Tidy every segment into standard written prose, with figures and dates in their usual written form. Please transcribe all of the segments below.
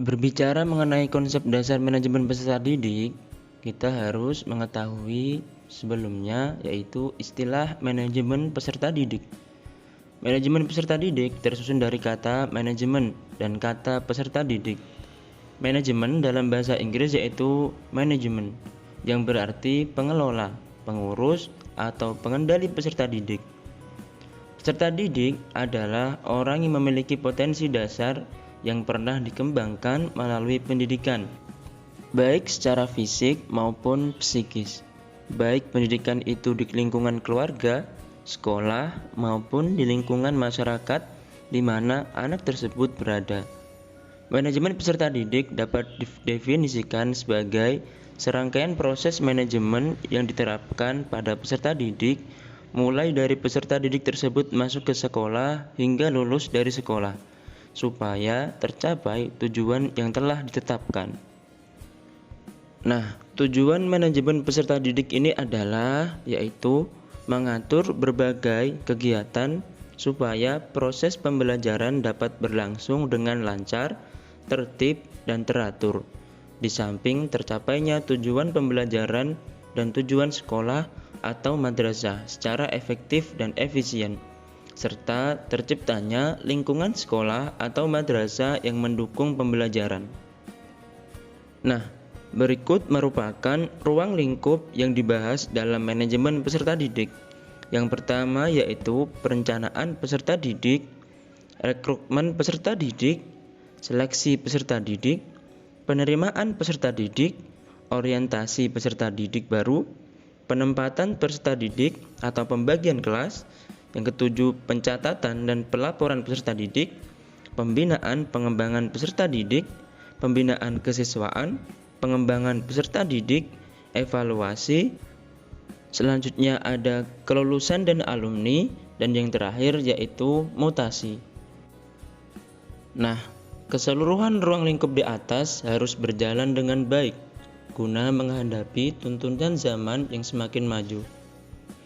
Berbicara mengenai konsep dasar manajemen peserta didik, kita harus mengetahui sebelumnya yaitu istilah manajemen peserta didik. Manajemen peserta didik tersusun dari kata manajemen dan kata peserta didik. Manajemen dalam bahasa Inggris yaitu management, yang berarti pengelola, pengurus, atau pengendali peserta didik. Peserta didik adalah orang yang memiliki potensi dasar yang pernah dikembangkan melalui pendidikan, baik secara fisik maupun psikis. Baik pendidikan itu di lingkungan keluarga, sekolah, maupun di lingkungan masyarakat di mana anak tersebut berada. Manajemen peserta didik dapat didefinisikan sebagai serangkaian proses manajemen yang diterapkan pada peserta didik, mulai dari peserta didik tersebut masuk ke sekolah hingga lulus dari sekolah, supaya tercapai tujuan yang telah ditetapkan. Nah, tujuan manajemen peserta didik ini adalah yaitu mengatur berbagai kegiatan supaya proses pembelajaran dapat berlangsung dengan lancar, tertib, dan teratur. Di samping tercapainya tujuan pembelajaran dan tujuan sekolah atau madrasah secara efektif dan efisien, serta terciptanya lingkungan sekolah atau madrasah yang mendukung pembelajaran. Nah, berikut merupakan ruang lingkup yang dibahas dalam manajemen peserta didik. Yang pertama yaitu perencanaan peserta didik, rekrutmen peserta didik, seleksi peserta didik, penerimaan peserta didik, orientasi peserta didik baru, penempatan peserta didik atau pembagian kelas. Yang ketujuh, pencatatan dan pelaporan peserta didik, pembinaan pengembangan peserta didik, pembinaan kesiswaan, pengembangan peserta didik, evaluasi. Selanjutnya ada kelulusan dan alumni, dan yang terakhir yaitu mutasi. Nah, keseluruhan ruang lingkup di atas harus berjalan dengan baik guna menghadapi tuntutan zaman yang semakin maju.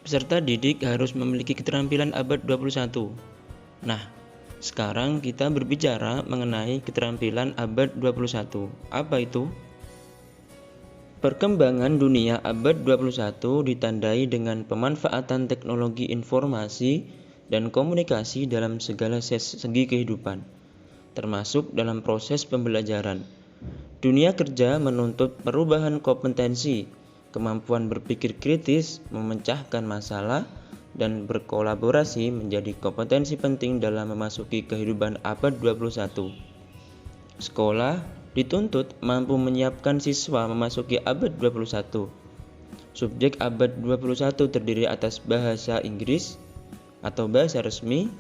Peserta didik harus memiliki keterampilan abad 21. Nah, sekarang kita berbicara mengenai keterampilan abad 21. Apa itu? Perkembangan dunia abad 21 ditandai dengan pemanfaatan teknologi informasi dan komunikasi dalam segala segi kehidupan, termasuk dalam proses pembelajaran. Dunia kerja menuntut perubahan kompetensi, kemampuan berpikir kritis, memecahkan masalah, dan berkolaborasi menjadi kompetensi penting dalam memasuki kehidupan abad 21. Sekolah dituntut mampu menyiapkan siswa memasuki abad 21. Subjek abad 21 terdiri atas bahasa Inggris atau bahasa resmi,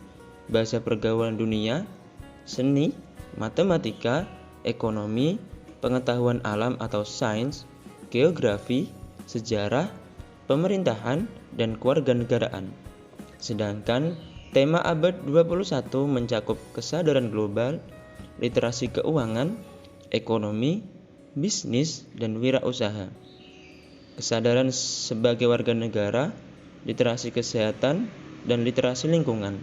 bahasa pergaulan dunia, seni, matematika, ekonomi, pengetahuan alam atau sains, geografi, sejarah, pemerintahan, dan kewarganegaraan. Sedangkan tema abad 21 mencakup kesadaran global, literasi keuangan, ekonomi, bisnis, dan wirausaha. Kesadaran sebagai warga negara, literasi kesehatan, dan literasi lingkungan.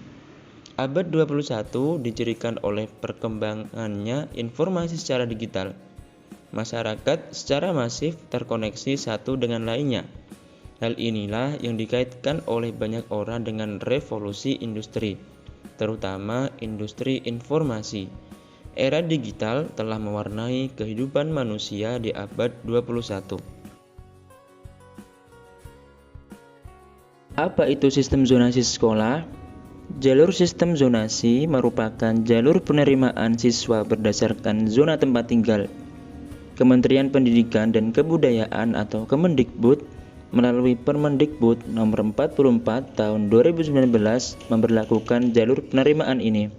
Abad 21 dicirikan oleh perkembangannya informasi secara digital. Masyarakat secara masif terkoneksi satu dengan lainnya. Hal inilah yang dikaitkan oleh banyak orang dengan revolusi industri, terutama industri informasi. Era digital telah mewarnai kehidupan manusia di abad 21. Apa itu sistem zonasi sekolah? Jalur sistem zonasi merupakan jalur penerimaan siswa berdasarkan zona tempat tinggal. Kementerian Pendidikan dan Kebudayaan atau Kemendikbud melalui Permendikbud nomor 44 tahun 2019 memberlakukan jalur penerimaan ini.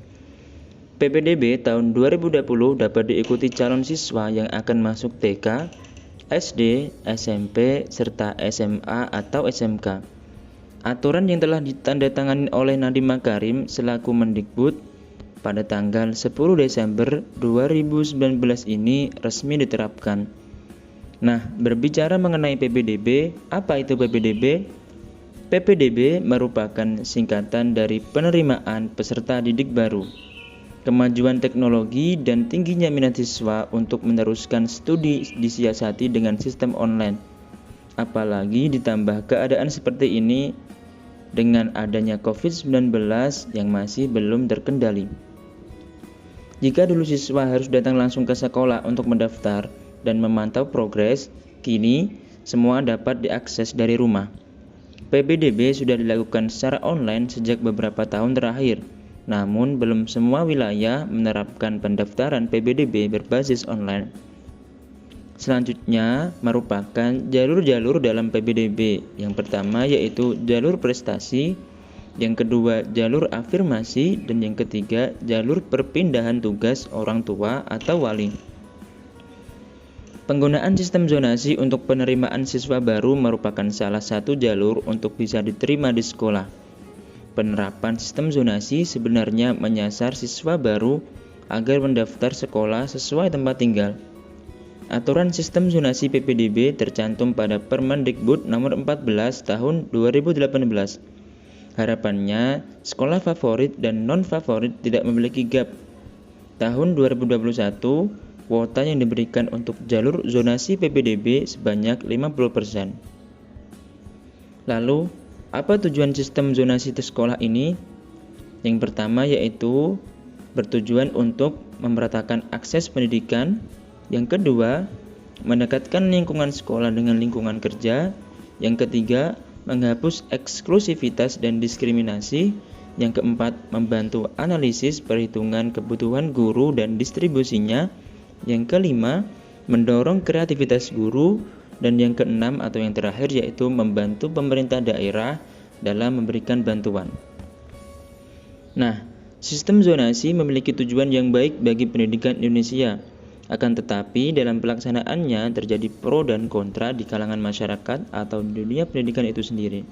PPDB tahun 2020 dapat diikuti calon siswa yang akan masuk TK, SD, SMP, serta SMA atau SMK. Aturan yang telah ditandatangani oleh Nadiem Makarim selaku Mendikbud pada tanggal 10 Desember 2019 ini resmi diterapkan. Nah, berbicara mengenai PPDB, apa itu PPDB? PPDB merupakan singkatan dari penerimaan peserta didik baru. Kemajuan teknologi dan tingginya minat siswa untuk meneruskan studi disiasati dengan sistem online. Apalagi ditambah keadaan seperti ini dengan adanya COVID-19 yang masih belum terkendali. Jika dulu siswa harus datang langsung ke sekolah untuk mendaftar dan memantau progres, kini semua dapat diakses dari rumah. PPDB sudah dilakukan secara online sejak beberapa tahun terakhir. Namun, belum semua wilayah menerapkan pendaftaran PPDB berbasis online. Selanjutnya, merupakan jalur-jalur dalam PPDB. Yang pertama yaitu jalur prestasi, yang kedua jalur afirmasi, dan yang ketiga jalur perpindahan tugas orang tua atau wali. Penggunaan sistem zonasi untuk penerimaan siswa baru merupakan salah satu jalur untuk bisa diterima di sekolah. Penerapan sistem zonasi sebenarnya menyasar siswa baru agar mendaftar sekolah sesuai tempat tinggal. Aturan sistem zonasi PPDB tercantum pada Permendikbud Nomor 14 Tahun 2018. Harapannya, sekolah favorit dan non-favorit tidak memiliki gap. Tahun 2021, kuota yang diberikan untuk jalur zonasi PPDB sebanyak 50%. Lalu, apa tujuan sistem zonasi di sekolah ini? Yang pertama yaitu bertujuan untuk memeratakan akses pendidikan. Yang kedua, mendekatkan lingkungan sekolah dengan lingkungan kerja. Yang ketiga, menghapus eksklusivitas dan diskriminasi. Yang keempat, membantu analisis perhitungan kebutuhan guru dan distribusinya. Yang kelima, mendorong kreativitas guru. Dan yang keenam atau yang terakhir yaitu membantu pemerintah daerah dalam memberikan bantuan. Nah, sistem zonasi memiliki tujuan yang baik bagi pendidikan Indonesia. Akan tetapi dalam pelaksanaannya terjadi pro dan kontra di kalangan masyarakat atau di dunia pendidikan itu sendiri.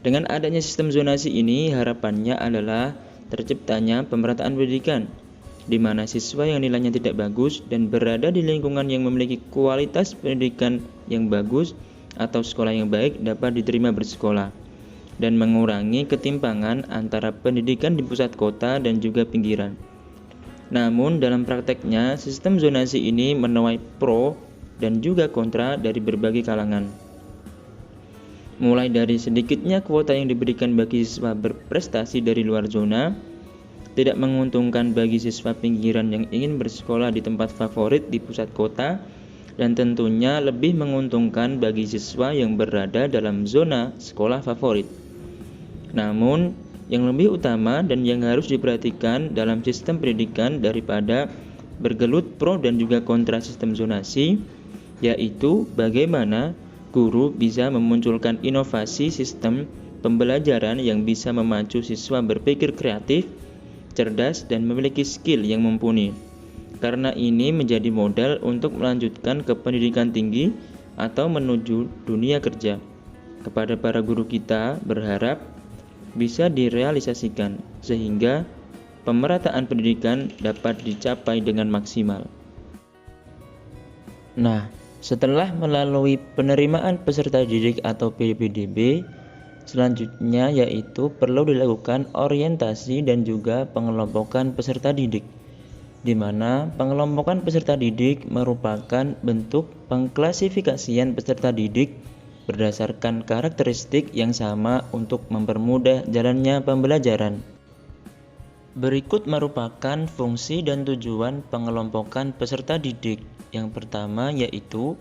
Dengan adanya sistem zonasi ini, harapannya adalah terciptanya pemerataan pendidikan, di mana siswa yang nilainya tidak bagus dan berada di lingkungan yang memiliki kualitas pendidikan yang bagus atau sekolah yang baik dapat diterima bersekolah, dan mengurangi ketimpangan antara pendidikan di pusat kota dan juga pinggiran. Namun dalam prakteknya, sistem zonasi ini menuai pro dan juga kontra dari berbagai kalangan. Mulai dari sedikitnya kuota yang diberikan bagi siswa berprestasi dari luar zona, tidak menguntungkan bagi siswa pinggiran yang ingin bersekolah di tempat favorit di pusat kota, dan tentunya lebih menguntungkan bagi siswa yang berada dalam zona sekolah favorit. Namun, yang lebih utama dan yang harus diperhatikan dalam sistem pendidikan daripada bergelut pro dan juga kontra sistem zonasi, yaitu bagaimana guru bisa memunculkan inovasi sistem pembelajaran yang bisa memacu siswa berpikir kreatif, cerdas, dan memiliki skill yang mumpuni. Karena ini menjadi modal untuk melanjutkan ke pendidikan tinggi atau menuju dunia kerja. Kepada para guru kita berharap bisa direalisasikan sehingga pemerataan pendidikan dapat dicapai dengan maksimal. Nah, setelah melalui penerimaan peserta didik atau PPDB, selanjutnya yaitu perlu dilakukan orientasi dan juga pengelompokan peserta didik, di mana pengelompokan peserta didik merupakan bentuk pengklasifikasian peserta didik berdasarkan karakteristik yang sama untuk mempermudah jalannya pembelajaran. Berikut merupakan fungsi dan tujuan pengelompokan peserta didik. Yang pertama yaitu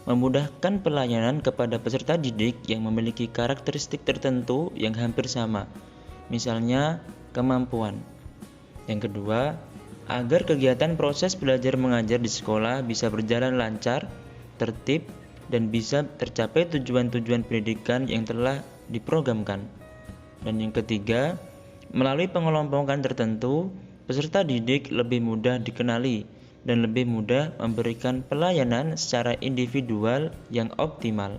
memudahkan pelayanan kepada peserta didik yang memiliki karakteristik tertentu yang hampir sama, misalnya kemampuan. Yang kedua, agar kegiatan proses belajar mengajar di sekolah bisa berjalan lancar, tertib, dan bisa tercapai tujuan-tujuan pendidikan yang telah diprogramkan. Dan yang ketiga, melalui pengelompokan tertentu, peserta didik lebih mudah dikenali dan lebih mudah memberikan pelayanan secara individual yang optimal.